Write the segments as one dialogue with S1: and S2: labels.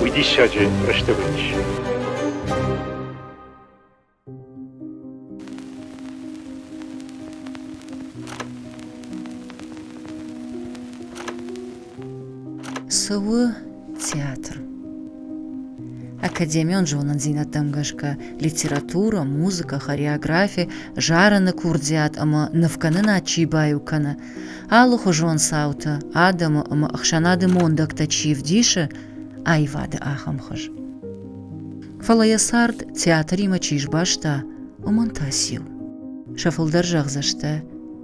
S1: уйди сяди, раштабыч.
S2: Сывы театр. Академион жонан зинаттамгашка литература, музыка, хореография, жараны курдиат, ама навканы чибаюкана. Алуху жон саута, адамы, ама ахшанады мондакта чивдише, айвады ахамхыж. Фалаясард театр има чижбашта, умантасил. Шафылдар жағзашта,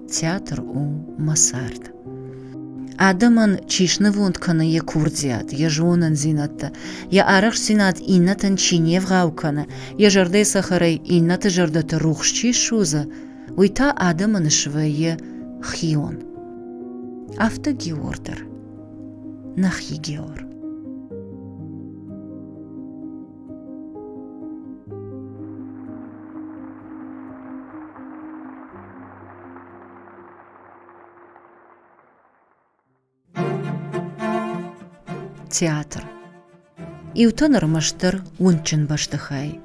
S2: театр у масард. Адаман чишны вунтканы я курдиат, я жонан зинатта, я арах синат иннатан чинев гаукана, я жарды сахарай инната жардата рухшчи шуза, уйта адаман швее хион. Афта геордер, нахи геор. Театр. Иутонар маштыр унчын баштыхай.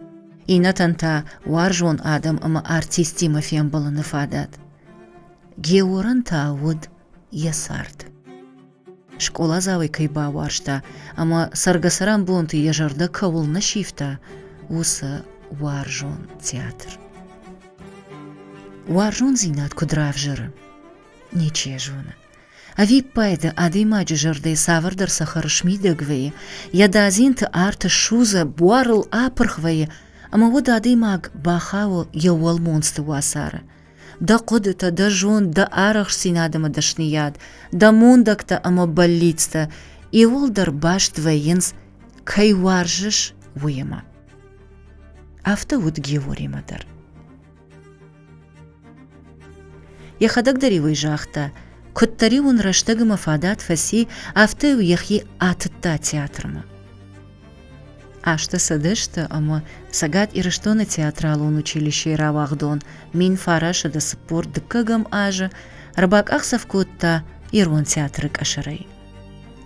S2: Инатанта уаржон адам ама артисти мафиям баланы фадат. Георан тауд ясард. Школа завай кайба варшта, ама саргасарам бунты яжарда кавул на шифта, уса уаржон театр. Уаржон зинат кудрав жыры. Нече жона. Ави пайда адаймаджи жарды савардар сахаршмидагвее, ядазинт арта шуза буарл апархвее, ама вот адаймаг бахаво яуал монсты васара. Да кодыта, да жон, да арах синадама дашнияд, да мондакта ама баллицта, и олдар баш двоенс кайваржиш вуема. Афта вот геворимадар. Я хадагдаривай жахта, Коттари он раштагама фадат фаси афте уехи атта театрма. Ашта садешта, ама сагат и раштона театралон училище равахдон, мин фараша да сапор дыкагам ажа, рабак ахсавкотта ирон театрык ашарай.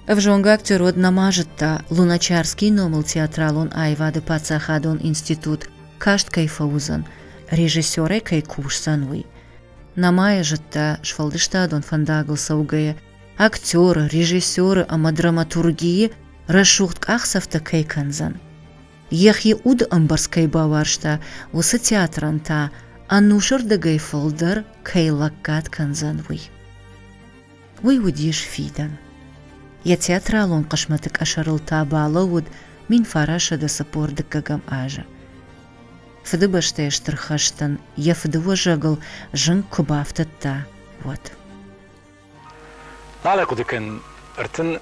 S2: В жонга актерод намажетта луначарский номыл театралон айвады пацахадон институт, кашт кайфаузан, режиссеры кай кушсанвый. Намая жытта швалдыштадон фандагыл саугая, актеры, режиссеры, ама драматургии рашухт ахсавта кайканзан. Ехи уд амбарскай баваршта, усы театранта, анушар дагай фалдар кайлаккат канзанвый. Уй удиш фидан. Я театралон кашматык ашарылта балауд, мин фараша да сапор дыккагам ажа. Фыды баштайштыр хаштан, я фыды важагыл, жын кубафтатта, вот.
S1: Нала кудыкын ыртын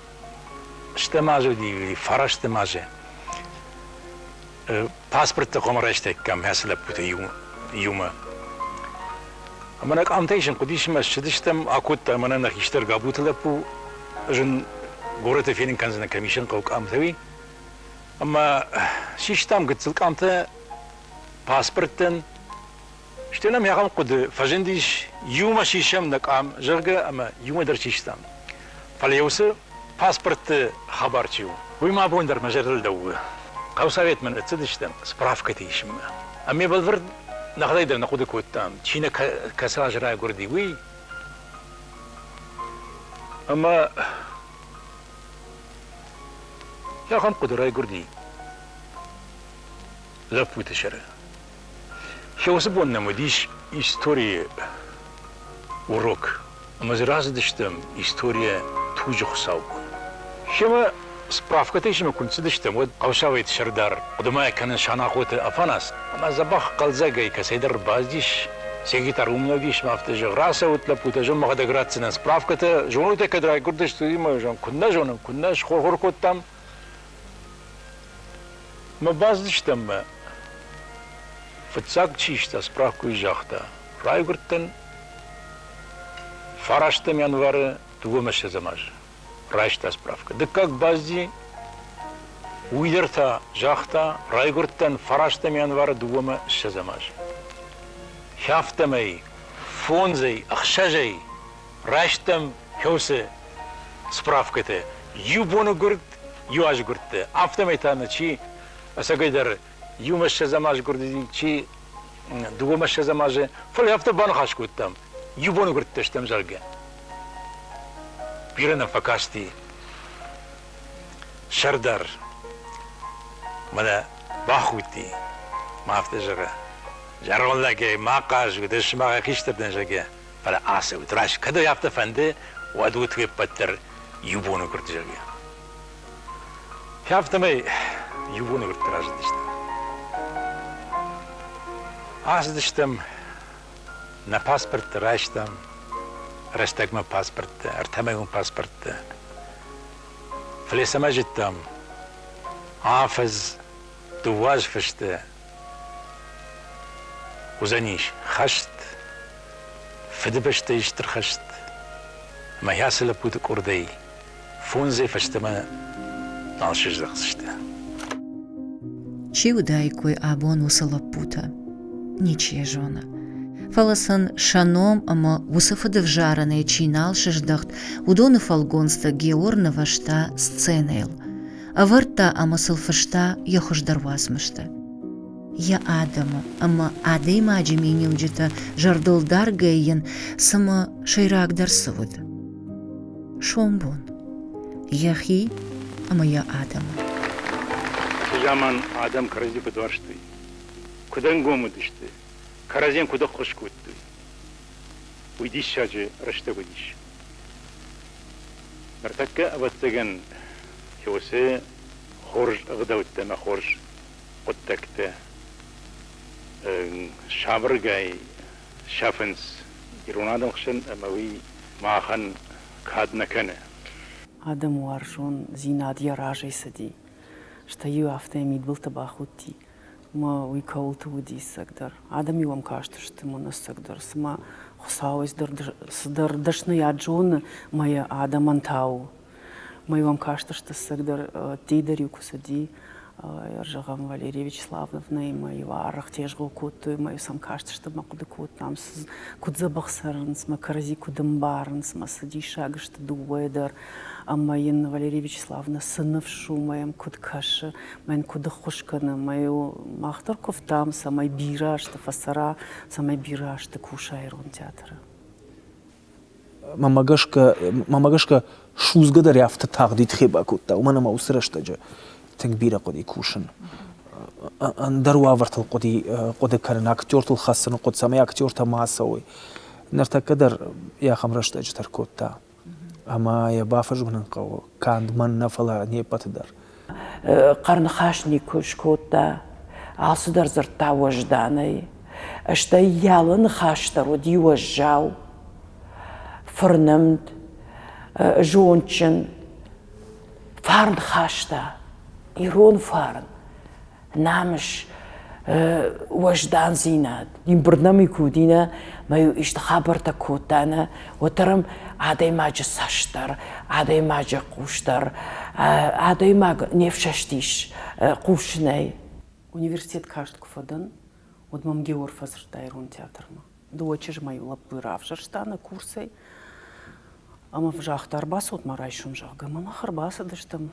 S1: штемажы дейли, фара штемажы. Паспортты комараштайккам häсіліп бұты юма. Аманак амтайшын кудишіма шыдыштам акутта амананах иштер габутылып бұ жын горыты фенин канзына комиссиян қаук амтави. Ама шиштам гыцылк амты паспорттен штенам яғам құды фажендиш юма шишам накам жырға ама юма дар шиштам. Фалеусы паспортты хабарчу. Уйма бондар мажарыл дауы. Қаусавет мен ыцыдыштам справка дейшім. Аме балвыр нақдайдар нақуды көттам. Чина каса жырай көрді уй. Ама яғам құдырай көрді. Лап өтішірі. Шоусы бонна мудиш история урок. Ама зразыдыштам история тужы хусау. Шема справка тейшіма күнсідіштам, вот қаушавайт шырдар. Удымай кәнін шанақуты афанас. Ама забах қалзагай кәсайдар баздиш. Сегитар умнадиш мафты жы раса утлап ута жон мағада грацинан справката. Жону те кадрай күрдішті има жон күнна жоным, күнна шхор коттам. Ма баздыштам ма. Фыцак чишта справку и жахта. Райгурттан фараштам январы тугумаша замаж. Райшта справка. Да как базди уйдерта жахта райгурттан фараштам январы тугумаша замаж. Хяфтамай, фонзай, ахшажай, райштам хёсе справката. Юбону гурт يواج قرت عفته ميتان شي أسقدر يوم الشزماج قرت شي دوم الشزماج فلي هفته بانو خاش قرتم يبونو قرت تشتم جرجع بيرنا فكاشتي شردر منا باخوتي ما افتجرا جرون لكي ما قاش ودش ما خيشتر دنجا فلا آسه وتراش كده يافته فنده وادو توي بتر يبونو قرت جرجع يافته مي يبونو قرت تراش دشتم دشتم na pasport rashtam rashtak ma pasport ارتمي pasport فليس ما جتم حافظ دواج فشت وزنيش خشت فدبشت يشتر خشت ما ياسل بود كردي فونزي فشت ما نالشج دخشت
S2: Чи удайкуй абон усалапута. Ничья жона. Фаласан шаном ама вусафады вжараные чинал шеждахт удоны фалгонста георна вашта сценейл. А варта ама сылфашта яхуш дарвазмышта. Я Адама, ама адей маджимини уджита жардолдар гейен сама шайрак дарсавуд. Шомбон. Яхи ама я Адама.
S1: Zaman adam karazi bedvarştı. Kudan gomudişti. Karazien kuda hoş kuttu. Uydiş şacı rıştı uydiş. Mertakka avatsagan yose horj agdavtte ma horj quttakte. Şabrgay şafens irunadam khshan amawi maahan kadna kana.
S3: Адам уаршон зинад яражей сади. Что ю автомобиль был табахути, ма уикаул туди сагдар. Адам ю вам кажется, что мы нас сагдар. Сама хусауис дар дашна я Джон, моя Адам антау. Ма вам кажется, что сагдар ти дарю кусади. Яржагам Валерия Вячеславовна и мои варах тежгу куту, мою сам кажется, что мы куда кут нам куда забахсарнс, мы карази кудамбарнс, мы сади шаг, что дуэдер. А моин Валерия Вячеславовна сыновшу моим кудкаша, моин куда хушкана, мою махтарков там, самай бира, что фасара, самай бира, что кушайрон театра.
S4: мамагашка шузгадар яфта тагдид хиба кутта, умана маусрашта تنبيره قدي كوشن اندروا ورتل قدي كان اكتور الخاصن قد سما اكتور ما سوي نرتقدر يا خمرشت اجتر كوتا اما يا بافج من قو كان من نفلا ني بتدر
S3: قرن خاشني كوش كوتا عصدر زرتا وجداني اشتا يالن خاشتر ودي وجاو فرنمد جونچن فارن خاشتا إيرون فارن نامش وجدان زينات دين برنامج كودينا ما يشت خبر تكوتانا وترم عادي ما جسشتر عادي ما جقوشتر عادي ما نفششتيش قوشناي университет кажет куфадан одмам геор фазрта Ирон театрма дуочеж маю лапырав жаштана курсай ама в жахтар басот марайшум жага мама харбаса даштам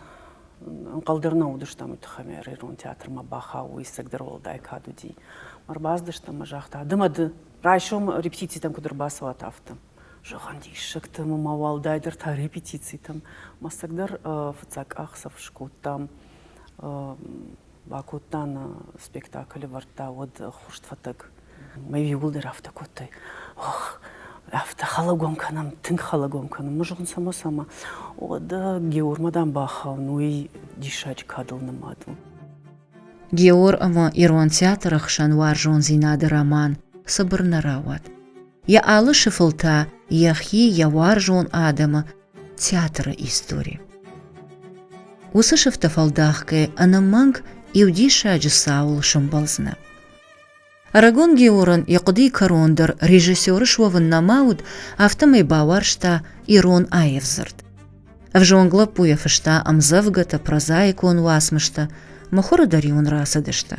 S3: Анкалдерна удыштам утхамер Ирон театрма баха уисагдер олдай кадуди марбаз даштам жахта дымады райшум репетиции там кудыр басват автам жагандиш шактам мавалдайдер та репетиции там масагдер фцак ахсав шкутам Бакутан спектакль варта от хуштфатак. Мои вилдер автокотой. Ох, автохалагом канам, тин халагом канам. Можем сама. От Геор мадам бахав, ну и дишач кадл на маду.
S2: Геор ама Ирон театрах шанвар жон зинады роман сабыр нарават. Я алы шифылта, яхи явар жон Адама театра истории. Услышав тафалдахке, анаманг Иуди шаджи Саул шумбалзна. Арагон Георан якуди карондер режиссер швован намауд автомай баваршта Ирон Аевзард. В жонгла пуяфышта амзавгата прозаикон васмышта махора дарион расадышта.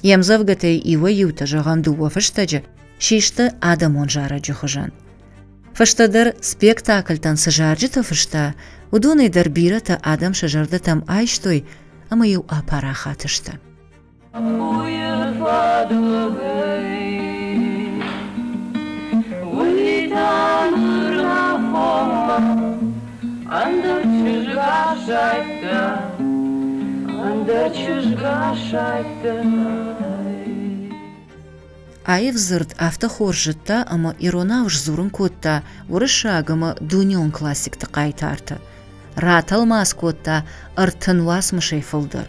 S2: Ямзавгата ива юта жаганду вафыштаджа шишта адамон жара джухажан. فشتدر سبيكتاكل تن سجارجتا فشتا ودوني در بيرتا آدم شجرده تم آيشتوي اما يو آپارا خاتشتا Аев зырд афта хоржытта, ама иронауш зурын котта, урышагама дуньон классикта қайтарты. Раталмас котта, ыртынвас мышей фылдыр.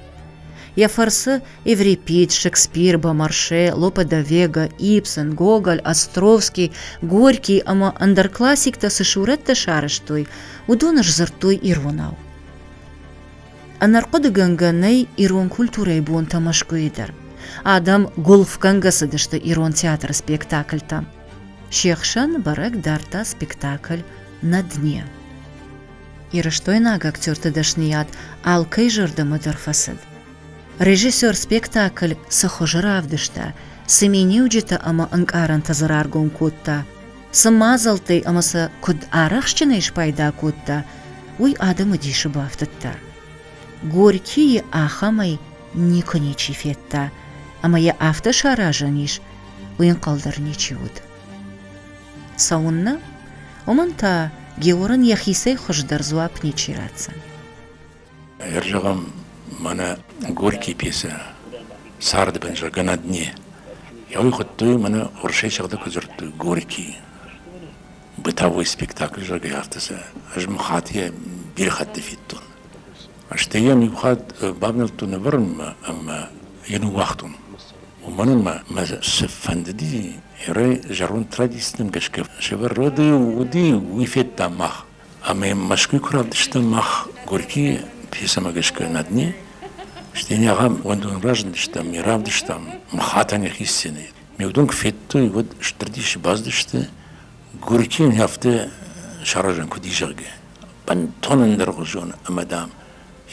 S2: Яфарсы Еврипид, Шекспир, Бомарше, Лопе де Вега, Ипсен, Гоголь, Островский, Горький, ама андерклассикта сышуретта шарыштой, удоныш зыртой иронау. Анарқоды ганганай ирон культурай бон тамашкуидер. Адам голфканга сыдышты ирон театр спектакльта. Шехшан барак дарта спектакль на дне. Ирыштой наг актер тыдашният алкай жырдымы дырфасыд. Режиссер спектакль сахожыравдышта, сымениуджита ама ынкаран тазыраргон котта, сымазалтай амасы куд арахшчынайш пайда котта, уй адамы диші бафтытта. Горькие ахамай никоничи фетта, ама я афта шаражаниш, уйын қалдар нечиуд. Саунна, оманта георын яхисай хождар зуап нечиратсан.
S1: Ержағам мана Горький пьеса сарды бен жырга на дне. Я уйхоттой мана оршей шағда күзіртті Горький. Бытовой спектакль жырга яфтаса. Аж мхатия бір хатты фиттун. Аштея мибхат бабналтуны варма, ама ену вақтун. Уманын ма сыфандыди ерай жарун традициям гашка. Шевар роды уди уифетта мах. Ама машкой куравдышта мах Горький пьеса магашка на дне. Штеня гам вандун раждышта миравдышта мхатаних истины. Мевдун кфетто и вот штрадиш баздышта Горький яфте шаражан кудижарга. Пантонен дорожон амадам.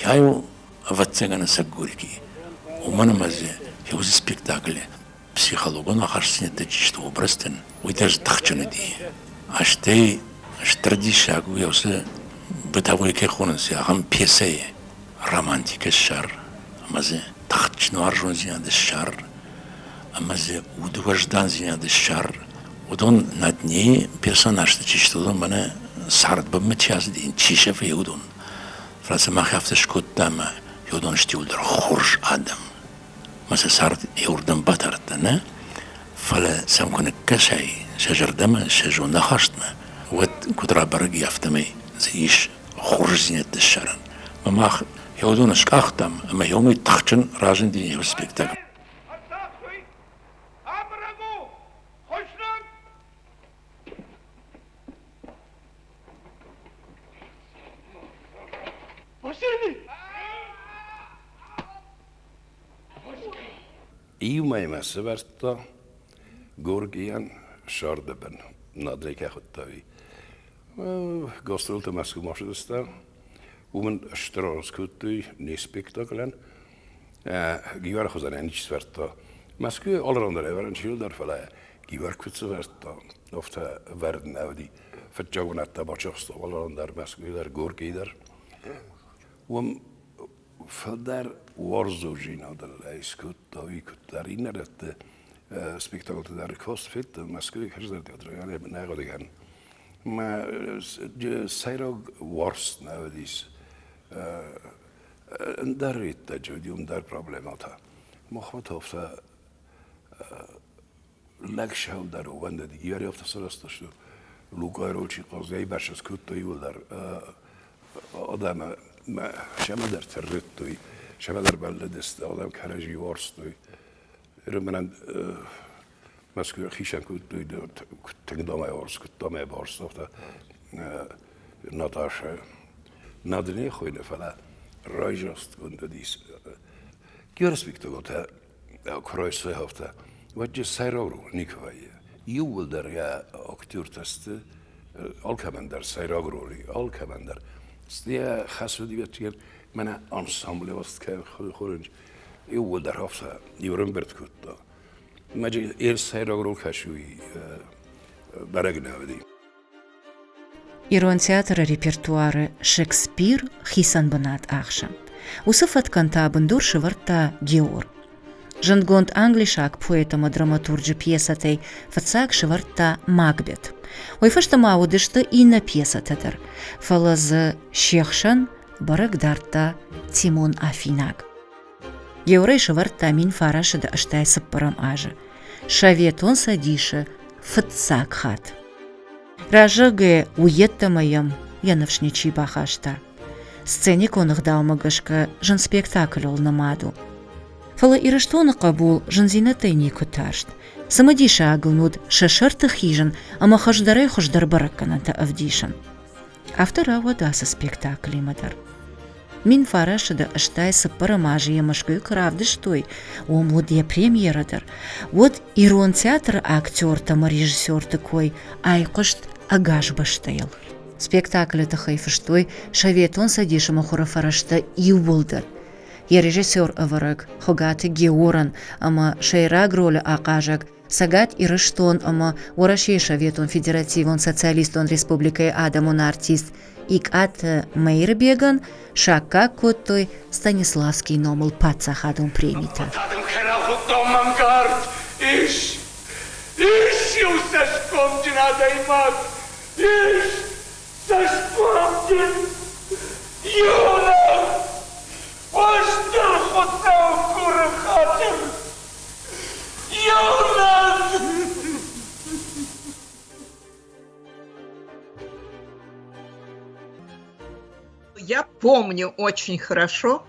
S1: Яю аватцегана са Горький. Умана мазе яуз спектакле психологон ахарсине течишто обрастен. Уй даже тахчаны ди. Аштей штрадишагу яузе бытовой кехонс ягам пьесае романтика шар. Амазе тахчну аржон зиняды шар. Амазе удваждан зиняды шар. Удон на дне персонаж течишто мана сард бамчаз дин чишев яудон. Фраза махафта шкоттама яудон штиулдар хорж адам. Маса сард яурдан батартана. Фала самконе кашай шажардама шажон нахаштма. Вот кудра барги автомей зиш хорж зинят шаран. Мамах яудон шкахтам, ама яумой тахчан ражен дин яу спектакль.
S5: Iumai massa värsta Gorgian Shardeben nadrika huttavi. Gastrolta masku marsudesta. Umen stralskutui ni spektaklen. Givar khozan enich svarta. Masku allerandre varan skildar fala. Givar kutsu varta. Ofta värden avdi. Förjagonatta bachasta allerandar masku där Gorgi där. För warzogina där skutta och ikuttar inne det spektaklet där kostfett man skulle kanske det tror jag men när det kan men säger worst nowadays där det ju där problem att ha måste ofta lägga där och vända det gör ofta så att så Luka Rochi qazay bash skutta ju där adam ما شما در ترتوی شما در بلدست آدم کرجی وارستوی رمانند مسکو خیشان کودوی تنگ دامای وارست کود دامای وارست افتا ناتاش نادنی خوینه فلا رایجاست کنده دیس گیرس بیکتو گوته کرایسوی افتا وجه سایرارو نیکویه یول در یا اکتور تست آلکمندر سایراگروری آلکمندر استیا خاصه بیاد من انسامبل واسط که خورنج یو در هفته یورم برد کتا ماجی ایل سایرا گرول کشوی برگ نودی
S2: Ирон театр репертуары Шекспир хисан бынат ахша. Усыфат кантабын дур шыварта Геор. Жангонд англишак поэтама драматурджи пьесатай фацак шыварта Макбет. Ойфашта маудышты ина пьесатадыр. Фалазы шехшан барагдарта Тимон Афинак. Георай шыварта мин фарашыда аштай сыппарам ажы. Шаветон садишы фыцак хат. Ражыгэ уеттамаям янавшничи бахашта. Сценик оных далмагашка жын спектакль ол намаду. Фала ирыштоны кабул жын зинатайни куташт. Самадиша агылнуд шашырты хижын, ама хаждарай хождар бараккананта авдишын. Автора вадасы спектакль имадар. Мин фарашыда аштай сыппарам ажы ямашкы кравдыштой, омлудия премьерадыр. Вот Ирон театр актер тама режиссер такой, айкышт агаш баштайыл. Спектакль тахайфыштой шаветон садишама хурафарашта юбулдыр. Я режиссер аварак, хогаты Георан, ама шайраг роля акажак, сагат ирыштон, ама урашей шаветон федеративон социалистон республикой адамон артист, ик ат мейрбеган, шака коттой Станиславский номал пацахадом премита.
S6: Я помню очень хорошо,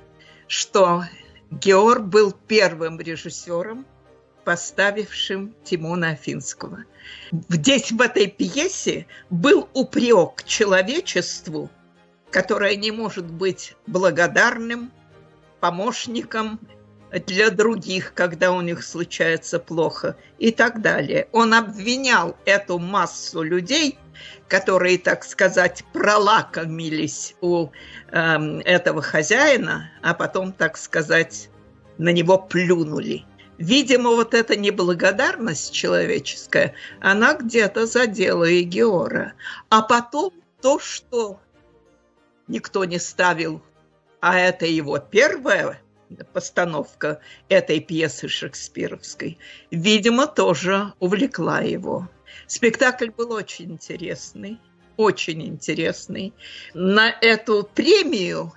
S6: что Геор был первым режиссером, поставившим Тимона Афинского. Здесь в этой пьесе был упрек человечеству, которое не может быть благодарным помощником для других, когда у них случается плохо, и так далее. Он обвинял эту массу людей, которые, так сказать, пролакомились у этого хозяина, а потом, так сказать, на него плюнули. Видимо, вот эта неблагодарность человеческая, она где-то задела и Геора. А потом то, что никто не ставил, а это его первая постановка этой пьесы шекспировской, видимо, тоже увлекла его. Спектакль был очень интересный, очень интересный. На эту премию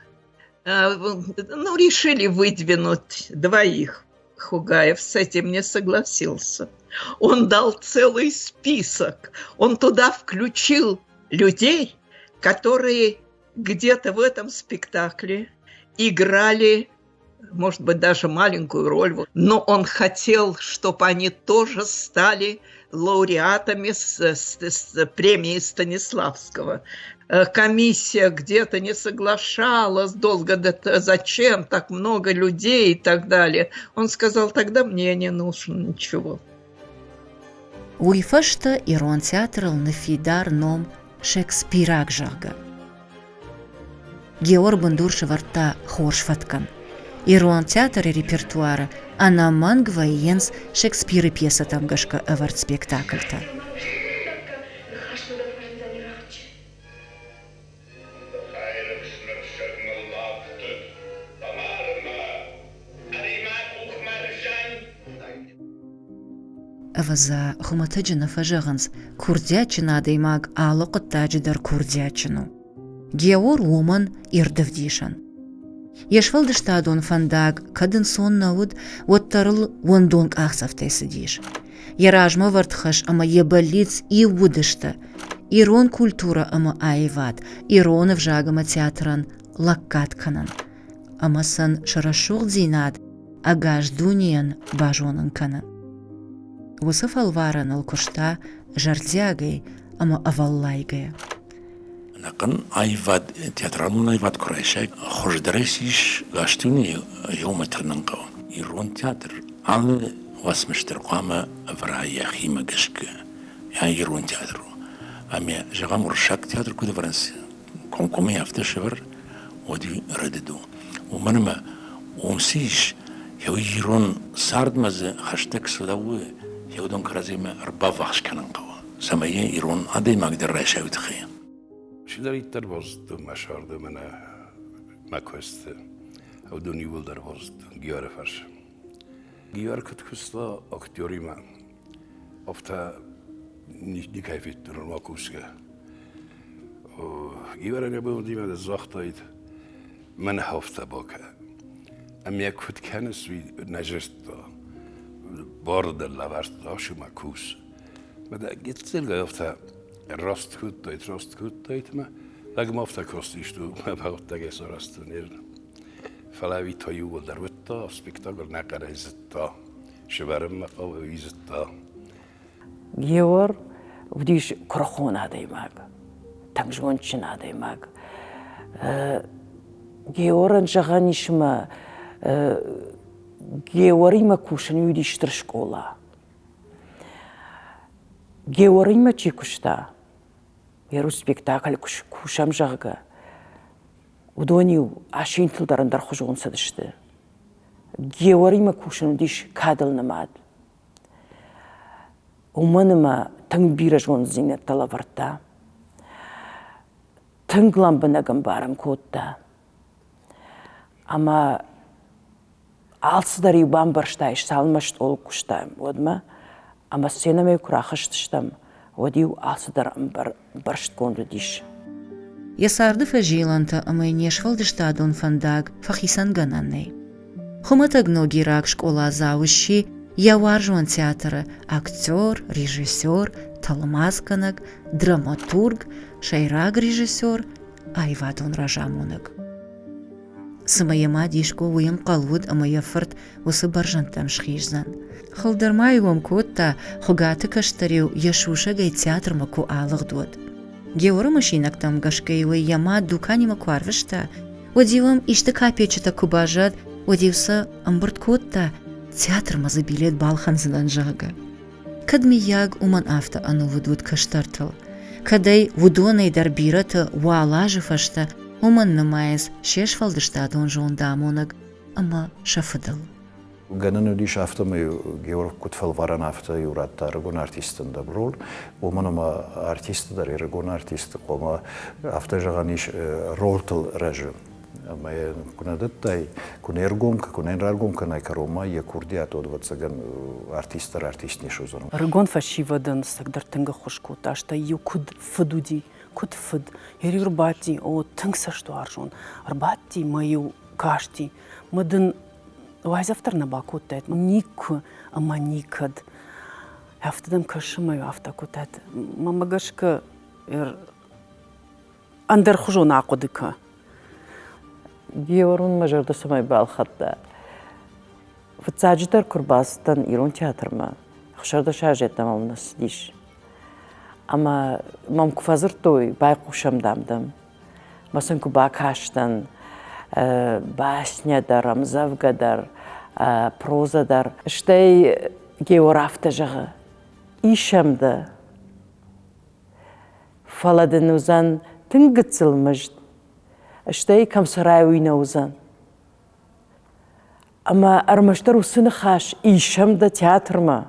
S6: решили выдвинуть двоих. Хугаев с этим не согласился. Он дал целый список. Он туда включил людей, которые где-то в этом спектакле играли, может быть, даже маленькую роль. Но он хотел, чтобы они тоже стали лауреатами с премии Станиславского. Комиссия где-то не соглашалась долго, зачем так много людей и так далее. Он сказал, тогда мне не нужно ничего.
S2: Уйфашта Ирон театрал нафидар ном Шекспирак жага. Геор бандур шеварта хоршфаткан. Ирон театр и репертуара анаман гвайенс Шекспиры пьеса тамгашка аварт спектакльта. Аваза хуматаджина фажаганс курдячина даймаг алоқ таджидар курдячину. Геор уман ирдавдишан. Ешвалдыштадон фандаг кадын соннауд оттарыл вондонг ахсафтайсы диш. Яражма вартхаш ама ебалиц и вудышта. Ирон культура ама айват. Ирон вжагама театран лаккатканан. Ама сан шарашур дзинад агаш дуниян бажонан канан. Усыф алваран алкушта жардзягай ама аваллайгая.
S1: Накан айвад театралун айвад курайшак хождарайсиш гаштуни йоматрнанга. Ирон театр алы васмыштыр қама врая хима гашка. Я Ирон театру. Ами жагам уршак театр куда вранс. Комкоми афташевар оди радиду. Уманма умсиш я Ирон сардмазы хаштаг судавы. يودون كرازيما ربا فاش كان نقوا سمايا يرون هذا ما قدر راشاوي تخيل
S5: Și dar itter was de masharde mene makweste. Au doni wil der was giare fars. Giare kut kusta aktorima. Ofta niet heeft er een wakuske. Giare ne budi met de zachtheid. Men hofta boka. En ik goed kennis wie najesta. Borde la vast ashu makus. Maar dat gaat zelf ofta rast goed uit me. Leg me ofta kostisch toe. Maar wat dat is rast neer. فلا تایو و در وقتا spektakel نکره زتا شبرم او ویزتا
S3: Геор вдиш крохона даймаг. Тангжончина даймаг. Георан жаганишма Георима кушан юдиштр школа. Георима чикушта. Еру спектакль кушам жага. Удонию ашин тылдарын дар хожугун садышты. Георима кушан диш кадыл намад. Уманыма тың бира жон зинет талаварта. Тың ламбынагам барам котта. Ама алсыдар юбан барштайш салмашт ол куштайм, одма. Ама сенаме курахыштыштам. Одию алсыдар баршт конду диш.
S2: Ясарды фажиланта амай нешвалдыштадон фандаг фахисан гананней. Хуматагно гирак школа завущи, яваржуан театра, актер, режиссер, талмазканак, драматург, шайраг режиссер, айвадон ражамунак. Самаяма дишко уям қалвуд амаяфырт осы баржантам шхижзан. Халдармай уам котта хугаты каштарил яшуша гай театр маку алагдуд. Геора машинактам гашкаевы яма дуканима кварвышта, одивам ишты капечета кубажат, одивса амбырткотта театр мазы билет балханзынан жага. Кадми яг уман афта ану вудуд каштартыл. Кадай вудонай дарбирата уалажы фашта, уман намайыз шеш фалдышта дон жон дамонак, ама шафыдыл.
S7: Ganano die schafte me Georg Kutfel waren afte jurat argon artisten da brol, omanoma artisten da argon artisten koma afte jaganish roltel reje. Ma kuna dettai kuna ergom kuna ergom kana karoma je kurdiat od vatsagan artistni shuzon.
S3: Argon fashivadan sagdar tanga khoshkot ashta yu kud fududi kud fud yeri urbati o tangsa shto arjon arbati mayu kashti madan Вайз авторна бакутет, ник, ама никад. Автодам кашмаю автокутет. Мамагашка андер хужон акудика. Георун мажарда самай балхатта. Вцаджитар курбастан ирон театрма. Хшарда шажет намамнас диш. Ама мам куфазыр той байкушам дамдам. Масан кубакаштан. Басня дар, амзавга дар, проза дар. Штей георафта жага. Ишамда. Фаладын узан тынгыцыл мыжд. Штей камсарай уйна узан. Ама армаштар усыны хаш. Ишамда театрма.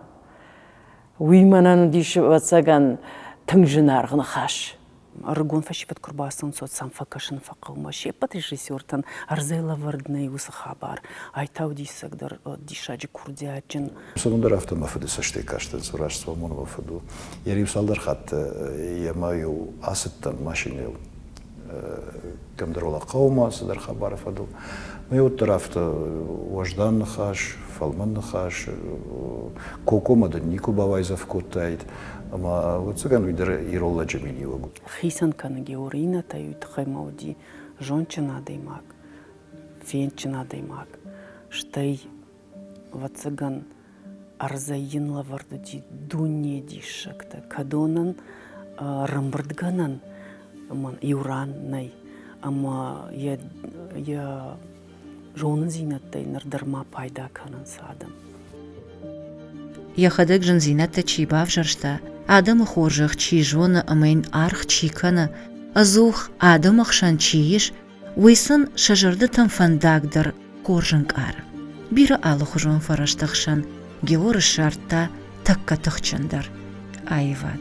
S3: Уйманан диш ватсаган тыңжын арғын хаш. Аргон фашиват курбасын сот сам факашын факалма шепат режиссертан арзела вардней усахабар айтау дисагдар дишаджи курдиачин
S7: Согундар автомафыды саште каштан сурашство монвафыду. Ери салдар хат ямаю асыттан машинел камдрола қаума садар хабар фаду. Мы вот тарафта вождан нахаш, фалман нахаш, кокомада нику бавайзав коттайд. Ама вот цыган видер иролла джамили вагу.
S3: Хисан кана георина таю тхаймауди жончина даймак, фенчина даймак. Штай вот цыган арзаин лавардуди дуне дишакта кадонан рамбардганан аман юраннай ама я жонын зинаттай нардарма пайда канан садам.
S2: Яхадык жын зинатта чибав жаршта, адам хоржах чи жона амайн арх чикана, азух адам ахшан чииш, уйсын шажарды там фандагдар коржын кар. Бира алы хужон фараштахшан, георы шартта такка тахчандар. Айвад.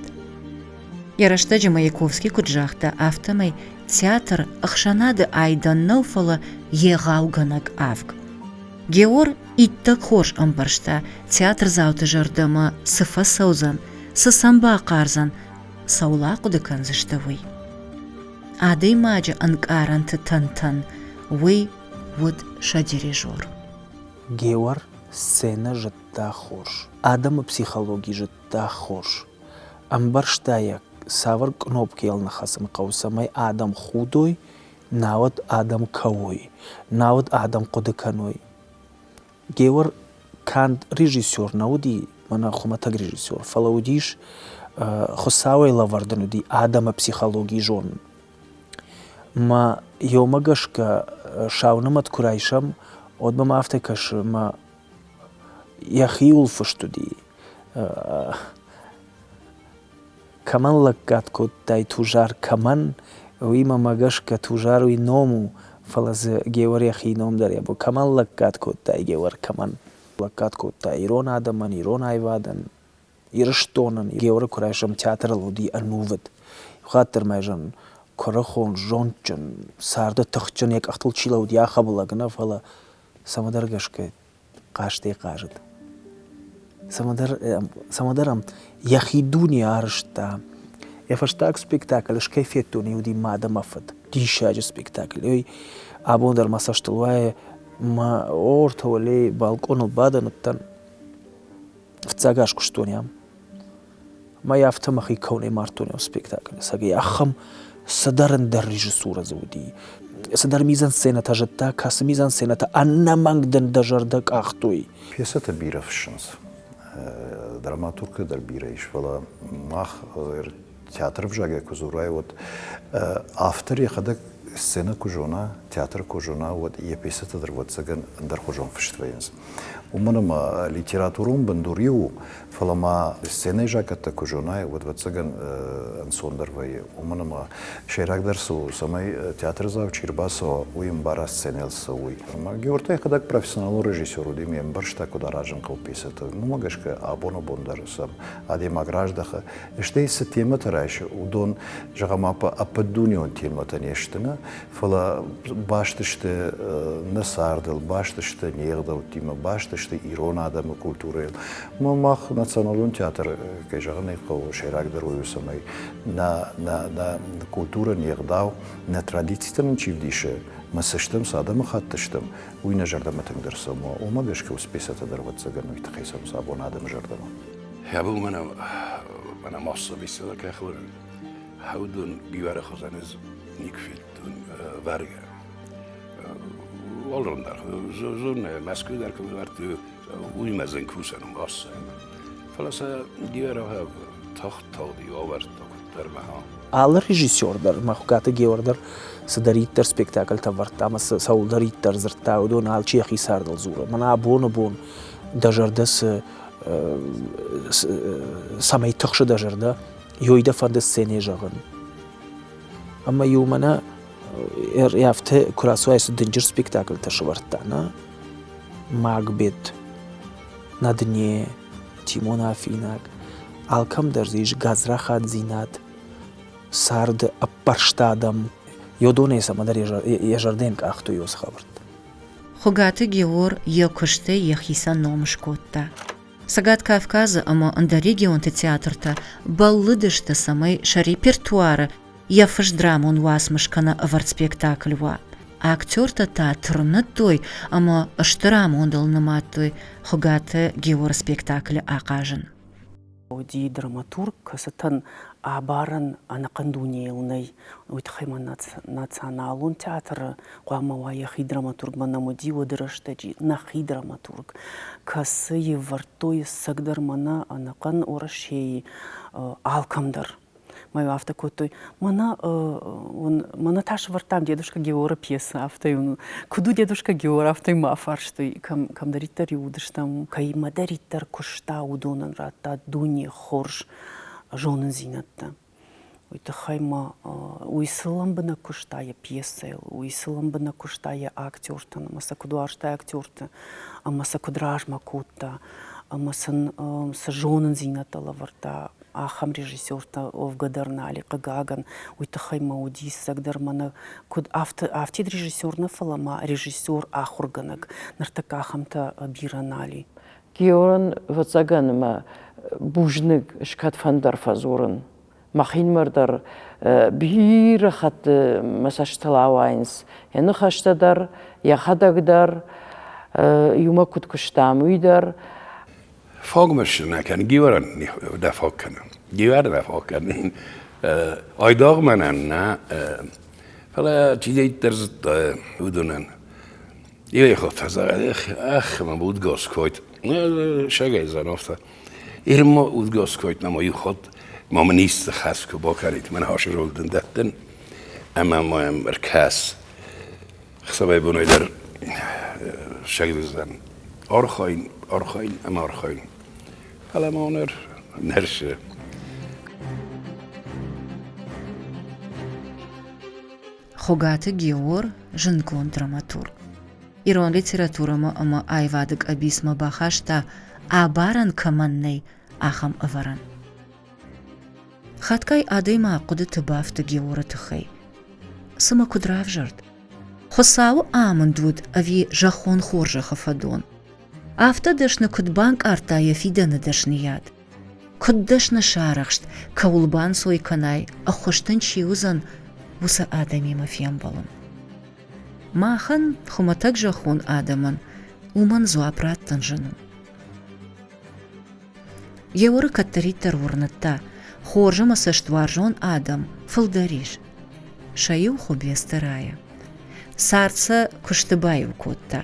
S2: Ярашта Маяковский куджахта автомай театр ахшанады айдан науфала егауганак авг. Геор иттак хош амбаршта театр зауты жардама сыфа саузан, сысамба қарзан, саула кудыкан зыштавый. Ады маджа анкаранты тантан, вы вот шадирижор.
S4: Геор сцена жытта хош. Адам психологии жытта хош. Амбарштая савар кнопки елнахасым қаусамай адам худой, навод адам кавой, навод адам кудыканой. Геор канд режиссер науди, мана хуматаг режиссер. Фалаудиш хосавай лавардануди адама психологии жон. Ма йомагашка шаунамат курайшам одмам автекаш ма яхиул фштуди. Каман лакат коттай тужар каман уима магашка тужару иному фалаз геор яхи ном дарябо каман лакат коттай геор каман лакат коттай ирон адаман ирон айвадан ирштонан геор курайшам театр луди ануват хатер майжан Корахон жончон сарда тахчон як ахтулчила уди ахаблагна фала самадаргашка каште кажет. Самадарам яхидуни аршта. Я фаштак спектакль шкайфетуни уди мада мафат. Дишаج спектакль. Ой абондар масаштулвае ма ортовали балкон бадануттан в цагашку что ням. Моя автомахи кауне мартуне спектакль. Саги ахам Садарен дар режиссура зауди. Садар мизан сцената жытта, кас мизан сцената анна мангден дажардак ахтой.
S7: Пьесата биравшынс. Драматург дар бирайш. Вала мах театр в жаге кузурай. Вот автор ехадак сцена кужона, театр кужона. Вот е пьесата дар вот цаган дар хужон фштваенс. Уманама литературум бандуриу, фалама сцена жаката кужонай, вот цаган ансондарвай. Уманама шерагдарсу самай театр зав чирбасо уим бара сценелса уй. Геортай хадак профессионал режиссеру димем баршта кударажен калписата. Магашка абоно бондар сам адема граждаха. Эштей са темата райша удон жагамапа ападунион темата нештина. Фала баштыште насардал, баштыште нердал тима, баштыште ирон адамы культура. Мах националун театр кежаганы кол шерагдер уюсамай на культура нердал, на традициятын чивдише. Масыштым садамы хаттыштым. Уйна жардаматың дырсамы. Омагашка успесата дарватсаган уйтахайсам сабон адам жардама.
S5: Я был мана масса бисела кахлы. Хаудун гивара хазаныз никфилтун варга. Olrundar, zo'n masculine daar komt waar tu uimazin kusen massa. Falasa diara have toch die over toch termaha.
S4: Alla rежиссер дар махуката геордар садариттер спектакль тавартама саулдариттер зертаудон алчи яхи сардал зура. Мана бон дажардас самай тахшы дажарда йойда фанда сцене жагын. Amma юмана яфте курасуайс динжир спектакль ташвартана Макбет на дне Тимон Афинак алкам дарзиш газра хадзинат сард апарштадам йодоне самадар яжарден ахту йос хабарт.
S2: Хугаты Геор якуште яхиса номшкотта. Сагат Кавказа ама анда регионты театрта баллыдышта самай шарепертуара яфыш драмон васмышкана аварт-спектакльва. А актер-то театрны той, ама ыштырам ондалныма той, хугаты Геор спектакль акажын.
S3: Оди драматург касатан абаран анакандунейлнай уйтхайман националун театр қуамава яхи драматург манамоди одырыштаджи нахи драматург касы евартой сагдар мана анакан орашей алкамдар. Мою автокотой мана таш вартам дедушка Геора пьеса автой куду дедушка Геора автой мафар что кам даритар юдыштам кай мадаритар кушта удонан рата дуни хорш жонын зинатта ойта хайма уйсылам бына куштая пьеса уйсылам бына куштая актёртан масакуду ашта актёрта масакудраж макутта амасан с жонын зинатала варта ахам режиссерта овгадарнали кагаган уйтахай маудисак дармана куд автид режиссерна фалама режиссер ахурганак нартакахамта биранали.
S8: Георн вацаганма бужник шкатфандар фазурен. Махинмардар бирахат масашталавайнс. Янухаштадар, яхадагдар, юмакут куштамуидар.
S5: Fogmössenek kan givaran där folken. Givaran där folken. Aydag menenna فلا تيجي ترزت ودونن يخوت هذا ما بود گاز کویت شگای زنافته ایرما بود گاز کویت نما یخوت ما منیست خاص که با کارید من هاش رول دندتن اما ما مرکز خسابه بونای در شگای زن آرخاین اما آرخاین حالا ما اونر نرشه
S2: Хогаты Геор жынкон драматург. Ирон литературама ама айвадык абисма бахашта абаран каманней ахам аваран. Хаткай адыма куды тыбафты Геора тыхай. Сыма кудрав жарт. Хосау амындвуд ави жахон хоржа хафадон. Афта дышны кудбанк артая фиданы дышны яд. Куддышны шарахшт каулбан сой канай ахоштын чиузан وسا آدمی مفیم بالن. ماخن خمتک جخون آدمان ومن زوابرات تنجنن. یور کتری ترورنتا خورج مسشتوارجون آدم فلدریش. شایو خوبی استرایه. سارتسا کشتبایو کوتا.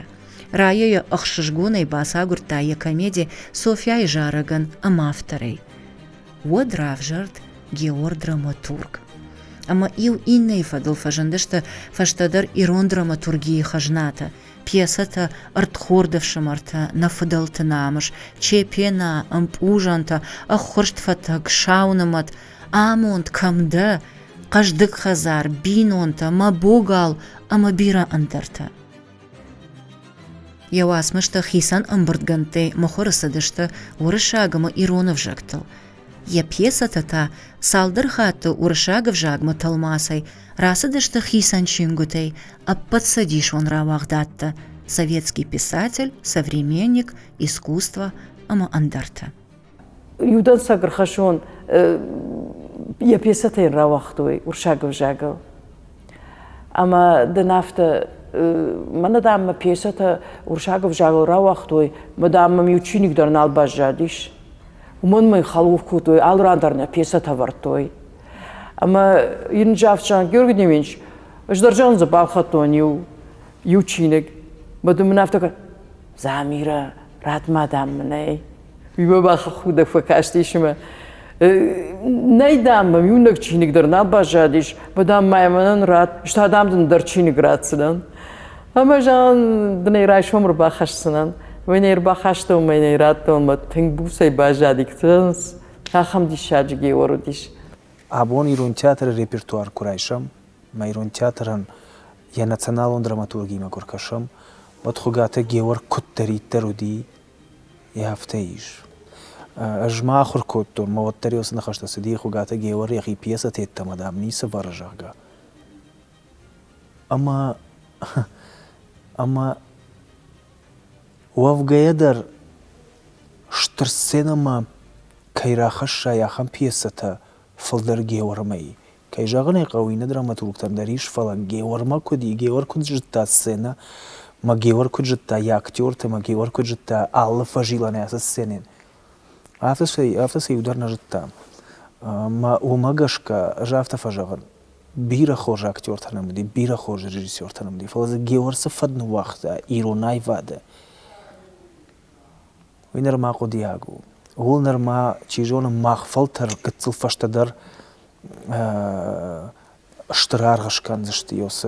S2: رایه اخششگونی باساگرتا ی کمدی سوفیای جارگن امافتری. ود رافجرد گیور دراماتورگ. Ама ил инней фадыл фажандышта фаштадар ирон драматургии хажната. Пьесата артхордавшамарта нафадалта намыш, чепена ампужанта, ахорштфата гшаунамат, амонт камда, каждык хазар, бинонта, мабогал, амабира андарта. Яуасмышта хисан амбырдганте мохорасадышта урышагама иронов жактал. Я пьесата салдыр хаты урышагов жагма талмасай, расадышта хисан чингутей, а подсадишь он равагдатта, советский писатель, современник, искусство, ама андарта.
S8: Юдан сагрхашон, я пьесата равахтой, уршагов жагал. Ама денафта, манадам пьесата уршагов жагал равахтой, мадам мючиник дарнал бажадиш. Умон мой халувку той алрандарна пьесата вартой. Ама инжавчан Георгиевич, ждаржан за балхатонию, ючинек. Мадам нафтака замира рад мадам ней. Вима баха худа факаштишма. Найдам мюнак чиник дарна бажадиш, мадам майманан рад, штадамдан дарчиник радсынан. Ама жан дней райшомр бахашсынан. Венер бахашто мене ратом тингбусай бажадиктанс ахам дишаджи геордиш
S4: абон ирон театр репертуар курайшам ма ирон театран я националон драматургии ма куркашам батхугата геор куттариттеруди яфтеиш ажма ахур коттор маваттариос нахашта сиди хугата геор яхи пьеса теттамадам ниса варажага ама وافقيدر شترسينما كيراخش ياخم بيستا فلدر جيورمي كي جاغني قوينا دراماتورگ تندريش فلان جيورما كودي جيور كود جتا سينا ما جيور كود جتا يا اكتور تما جيور كود جتا الله فجيلانه اساس سينين افتا يودرنا جتا ما وماغشكا جافتا فجاغن بيرا خوج اكتور تنمدي بيرا خوج ريجيسور تنمدي فلاز جيور سفدن وقت ايروناي واده وينر ما قدياغو هولنر ما چيجون مخفلتر قتل فشتدر اشترار غشكان زشتيوس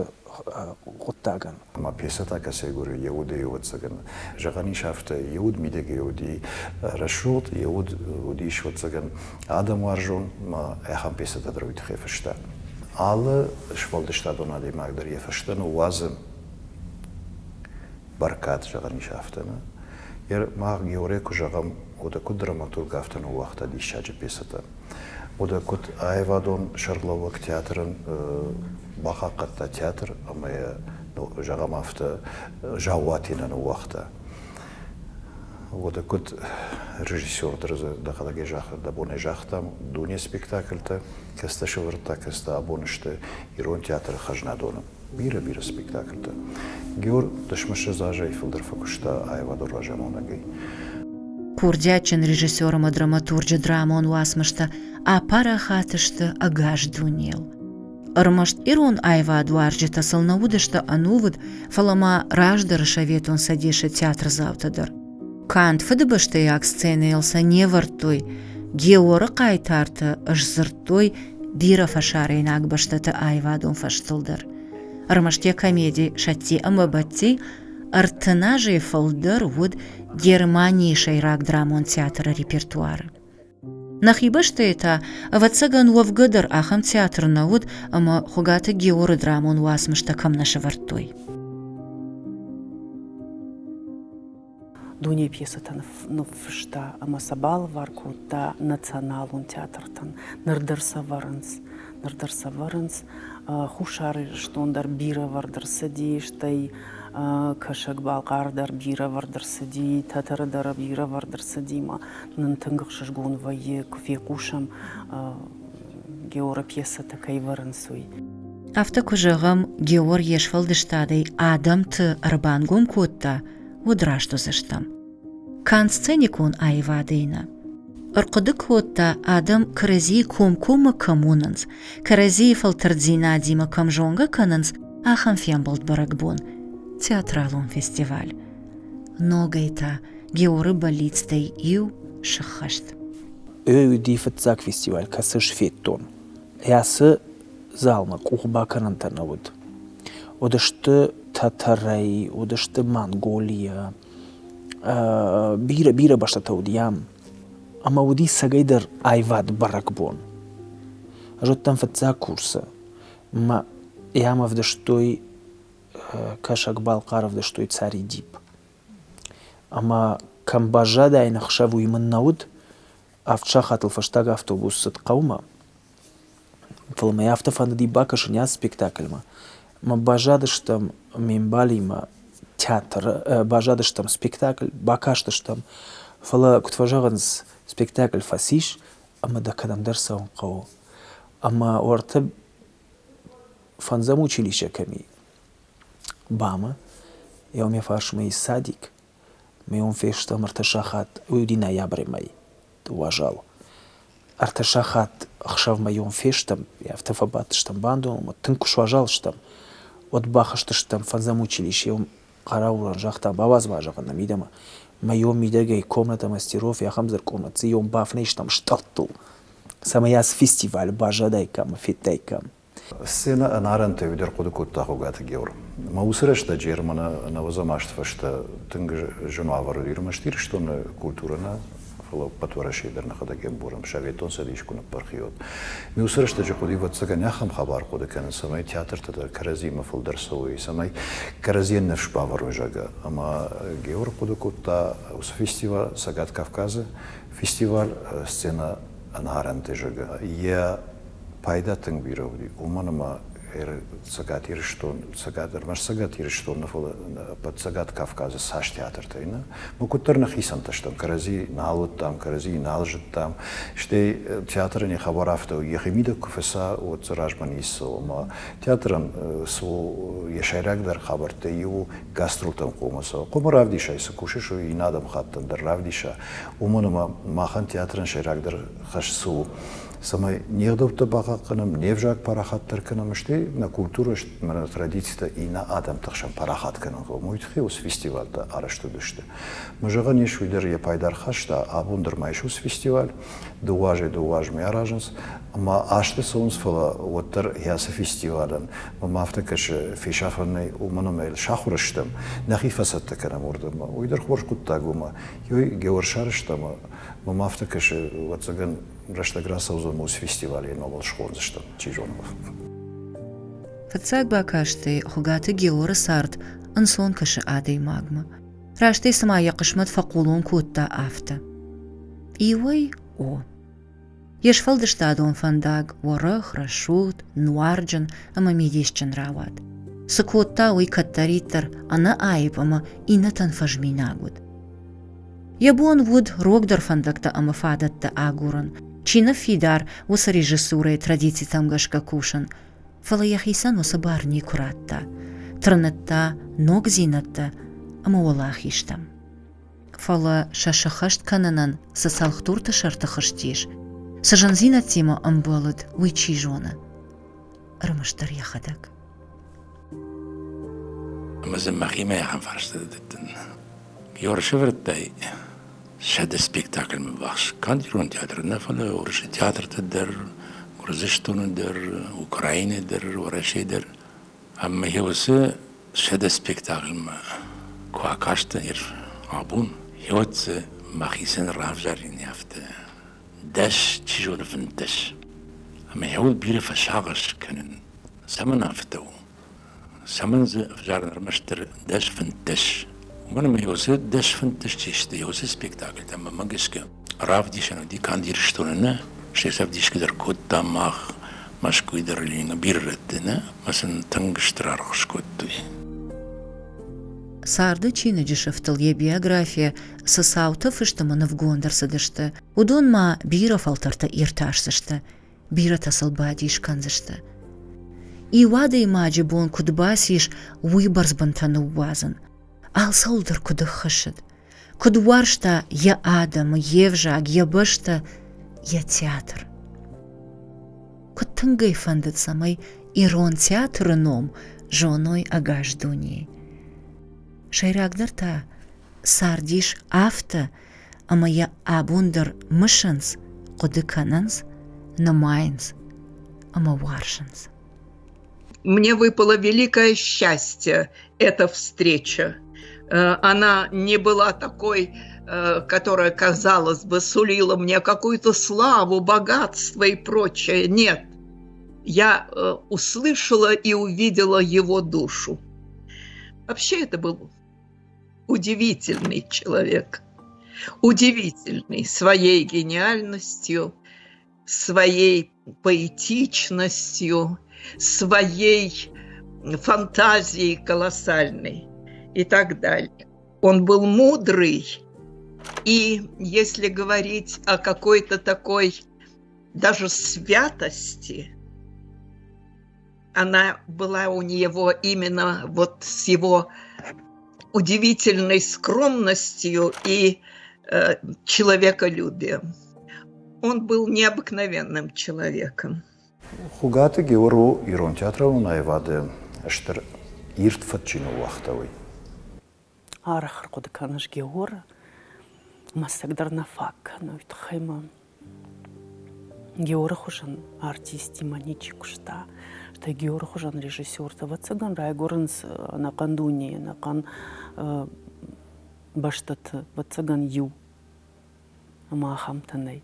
S4: قطاغن
S7: ما пьесата касегур يهود يوتسغن جغاني شافت يهود ميدگ يهودي رشوت يهود ودي شوتسغن ادم وارجون ما اخام пьесата дровит хефшта alle шволдешта донали магдар ефштен уазм баркат جغاني شافتنا маг Георгий жағам ода кут драматург автон уақта дишачы пьесата. Ода кут Айвадон Шарловак театрын бақақатта театр, ама жағам авто жауатинан уақта. Ода кут режиссердер дахалаге жақы да боне жақтам дуне спектакльта, каста шывырта, каста абонышты ирон театры хажнадоным. Бира спектакльта. Геор дышмышы зажай филдер факушта Айвадор Ражамонагай.
S2: Курдячын режиссерыма драматурджы драмон уасмышта, а пара хатышты агаш дунел. Ырмышт ирон Айваду арджи тасыл наудышта анувыд фалама раждары шаветон садеши театр завтадыр. Кант фыдыбышты як сцены елса не вартой, Георы қайтарты ыжзыртой бира фашарейн агбаштаты Айвадун фаштылдыр. Ырмыште комедий шатти амабатти артына жей фылдыр вуд Германии шайрак драмон театра репертуары. Нахибышты это ватсаган вавгыдыр ахам театрына вуд ама хугаты Георы драмон уасмышта камнашы вартой.
S3: Дуне пьесата нуфшта ама сабал варкута националун театртан нырдырса варынс хушары штондар бира вардырса диштай кашак балқардар бира вардырса ди татардар бира вардырса дима нынтынгық шашгун вае куфе кушам Геора пьесата кай варынсуй.
S2: Авто кужығым Геор ешфалдыштадый адамты арбангум котта удрашту зыштам. Кан сценикун Айвадыйна. Ырқыды котта адам карази ком-кома камунанс, карази фалтардзина дима камжонга кананс, ахам фемболд баракбон. Театралун фестиваль. Ногайта Георы балицтай ию шахашт.
S4: Ди фатзак фестиваль касыш феттон. Ясы залма кухба канантанавуд. Одышты Татарай, одышты Монголия, бира баштатаудиям. Ама уди сагайдар Айвад баракбон. Ажоттан фатза курса. Ма яма вдаштой кашак балқаров вдаштой цари дип. Ама камбажа да айнахшаву иман науд, авча хатыл фаштага автобус сад қаума. Фалмай автофанда ди бака шыняз спектакльма. Ма бажадыштам мембалима театр, бажадыштам спектакль, бакаштыштам фала кутважаганс спектакль фасиш, ама да кадамдар саун қау. Ама орта фанзам училище ками. Бама, я уме фарш мэй садик, мэй он фештам арташахат, уйди ноябрь мэй, уважал. Арташахат ахшав майон фештам, я автофабатыштам банду, тынку шважалштам. От бахаштыштам фанзам училище, я қарауран жақтам баваз важағанна мидама. Майон мидагай комната мастеров, я хамзар комнатцы, я бафнештам штаттыл. Самаяс фестиваль бажадайкам, феттайкам.
S7: Сцена наранте видер коду кутта хугата Геор. Маусрашта Джермана навозамаштвашта тынг жунавару ирмаштир, что на культурана фало патварашидер на хадагем бурам шаветон садишку на пархиот. Маусрашта же коди ватсага няхам хабар коду кан самай театр тада каразима фолдерсои самай каразиен навшпавару жага. Ама Геор коду кутта ус фестиваль Сагат Кавказа фестиваль сцена наранте жага. Я пайда тынг бирауди. Уманама Сагат ирштон, Сагат ирштон под Сагат Кавказа Саш театр тайна. Мукуттар нахисанташ там карази налут там, карази налжит там. Штей театр не хабарафта ехимида куфеса от ражман иссо. Ма театран со ешайрагдар хабарте ю гастрултам комаса. Кома равдиша иса кушешу и надам хаттан дар равдиша. Уманама махан театран шайрагдар хашсу. Самай нехдовта бақаққанам, невжак парахаттар канам, ште на культура, на традицията и на адам тахшам парахат канам. Мойтхи ус фестивальта арашту душте. Мъжага неш уйдер я пайдар хашта, абундър майшус фестиваль, дуаж ми араженс, ама аште сонс фала оттар яса фестивален, ма мафта каше фишафанай уманамел шахураштам, нахи фасатта канам ордама. Уйдер хорш куттагума, йой георшараштама, ма мафта каше ватсаган Раштагра саузон фестивале новал шхонзаштам Чижонов.
S2: Фацак бакашты хугаты Геора сарт ансон каши адей магма. راشتي سما يقشمت فقولون كوتا آفتا إيوي أو يشفل دشتادون فنداغ ورخ رشوت نوارجن أما ميديشجن راواد سكوتا وي كتاريتر أنا آيب أما إنا تنفجمي ناغود يبون وود روغدر فندقتا أما فادتا آغورن چينا فيدار وس ريجسوري تراديتي تمغشكا كوشن فلا يخيسان وسبارني كراتا ترنتا نوغ زينتا أما والله فلا شاشخشت كاننان سسالختور تشرتخشتيش سجن زينتيما أمبولد ويتشي جونا رمشتر يخدك
S1: أما زمخي ما يخان فرشت دتن يور شفرتاي شهد سبيكتاكل من بخش كان يرون تياتر نفلا ورش تياتر تدر ورزشتون در أوكراينة در ورشي در أما هيوس شهد سبيكتاكل ما كواكاشت ير عبون هيوت مخيسن راف جارين يافت داش تيجون فنتش أما هيو بيري فشاغش كان سمن أفتو سمن فجار رمشتر داش فنتش وانا ما يوز داش فنتش تيشتي يوز سبيكتاكل تما ما قسك راف دي شنو دي كان ديرشتوننا شي ساب ديش كدر كود تاماخ مشكو يدر لينا بيردنا مثلا تنقشتر رخشكوتوي
S2: Сарды чина жишефтылге биография сысауты фыштымыны в гондырсыдышты. Удон ма бира фалтарта ирташсышты. Бира тасылба дишканзышты. И вады имаджи бон кудбасиш выборс бантану вазан. Ал солдыр кудых хышыд. Кудваршта я адам, евжаг, я бышта, я театр. Кудтынгай фандыт самай ирон театрыном жоной агаждуней. Шайрагдыр та сардиш афта, ама я абундыр мышынс, куды кананс, намайнс, ама варшынс.
S6: Мне выпало великое счастье эта встреча. Она не была такой, которая, казалось бы, сулила мне какую-то славу, богатство и прочее. Нет, я услышала и увидела его душу. Вообще это был удивительный человек, удивительный своей гениальностью, своей поэтичностью, своей фантазией колоссальной и так далее. Он был мудрый, и если говорить о какой-то такой даже святости, она была у него именно вот с его удивительной скромностью и человеколюбием. Он был необыкновенным человеком.
S7: Когато Геору Ирон театрал наиваде штер иртфатчину вахтавой.
S3: Арахар куды канаш Геора масагдar нафак, но это хайма. Геора хужан артист маничи кушта. Что Геора хужан режиссер, то цыган райгорнс на кандуне, на кан баштат цыган ю махамтанай.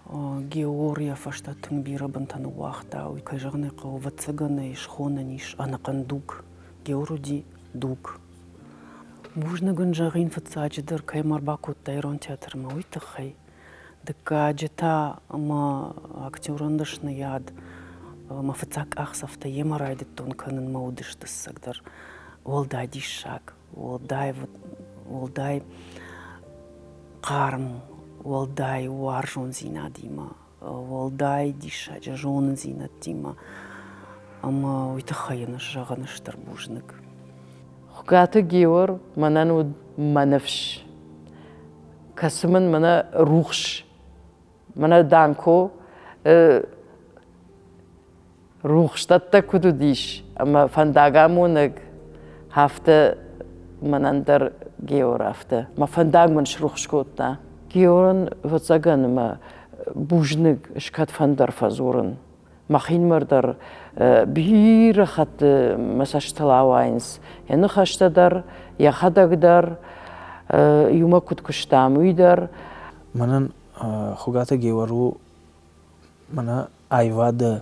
S3: Георгия фашта тыңбира бантану вахта, уй кайжагны кау цыганы шхонаниш, анакандук, Георуди дук. Бужны гынжагын фацаджидыр каймар бакут тайрон театр ма уй тахай. Декаджета ма актерандышны яд. Мафацак ахсафта емарайды тон канын маудышты сагдар. Олдай дишак, олдай қарм, олдай уаржон зина дима, олдай дишаджа жон зина дима. Ама уйтахайыны жағаныштыр бужнык.
S8: Когато Геор манан манавш. Касымын мана рухш. Мана данко рухштатта куду диш. Ама фандагамуныг хафта манандар Геор хафта. Ма фандагманш рухшкотта. Георын вацаган ма бужнык шкат фандар фазурын. Махинмардар бир хат масашталавайнс. Яны хаштадар, яхадагдар, юма куткуштамуйдар.
S4: Манан хугата Геору мана айвада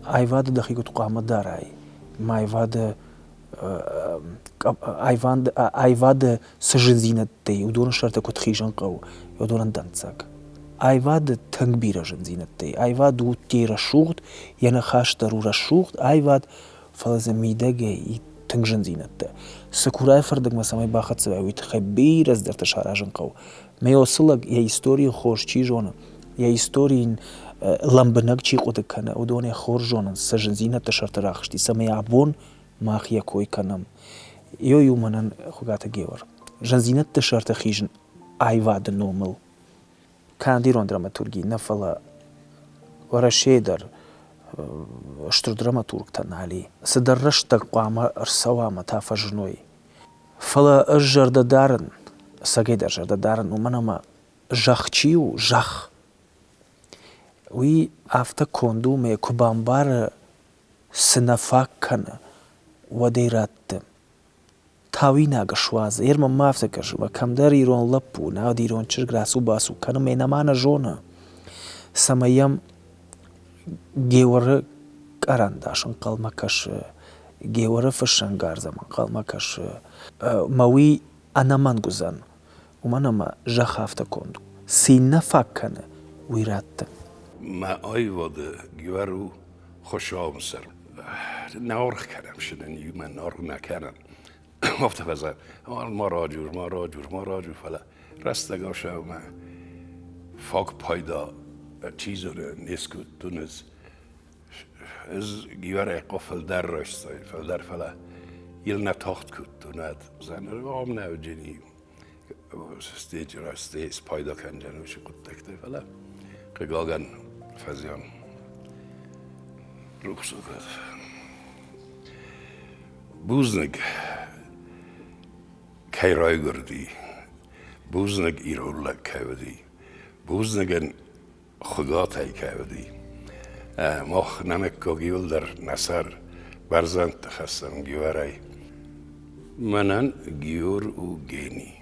S4: дахигут қамадарай. Майвада айвад сжинзинаттэй удон шарта кот хижан қав удон данцак айвад тангбира жинзинаттэй айвад утера шугт яна хашта рура шугт айвад фалазамидаге и тангжинзинаттэй сакурай фардаг масамай бахатса авит хабир аз дарта шаражан қав меосылаг я историю хош чи жона я историйн ламбнаг чи қудакана удоне хор жонан сжинзината шарта рахшти самай абон махия кой канам Io humanan jugata gevar. Janzinat de sharta khijn ayva de normal. Kandiron dramaturgi nafala ورشيدر اشتر دراماتورg تنالي سدرشتك قامة ارسوامة تافجنوي فلا اجر دارن ساقيد اجر دارن ومنما جاخچيو جاخ وي افتا كوندو مي كوبامبار سنفاكن وديرات تاوینا گشواز ایرم مافتکش و کم در ایران لپو ناو دیران چرگ راسو باسو کنم اینمان جونه سمایم گیور کارنداشن قلمکش گیور فشنگار زمان قلمکش موی آنمان گذن و منم جخافت کندو سینه فکنه ویرات
S5: ما آیواد گیورو خوش آمسر نارخ کردم شدن من نارخ نکردم افته بزن ما راجور فلا رستگاه شو ما فاک پایدا چیزو نیست که دونز از گیواره قفل در رشتای فل فلا یل نتاخت کد دوند زن آم نو جنی استیج راستیس پایدا کنجن وش کد تکته فلا قگاگن فزیان روکسو کد بوزنگ کی رای گردی بوزنگ ایرولک کودی بوزنگن خداتای کودی مخ نمک گیول در نصر برزند تخصم گیورای منن گیور و گینی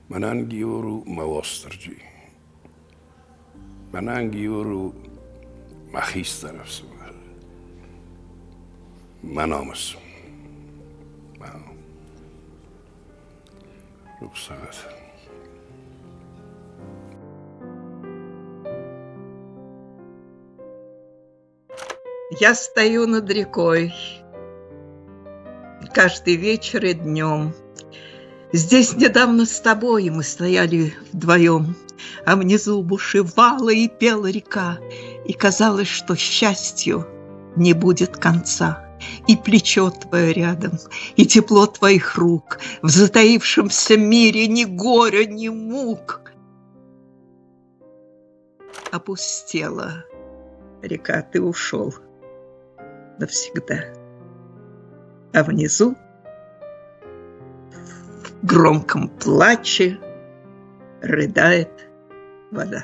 S5: منن گیور و مواسترجی منن گیور و مخیست نفسم منامس Рюкзак.
S6: Я стою над рекой каждый вечер и днем. Здесь недавно с тобой мы стояли вдвоем, а внизу бушевала и пела река, и казалось, что счастью не будет конца. И плечо твое рядом, и тепло твоих рук, в затаившемся мире ни горя, ни мук. Опустела река, ты ушел навсегда. А внизу, в громком плаче, рыдает вода.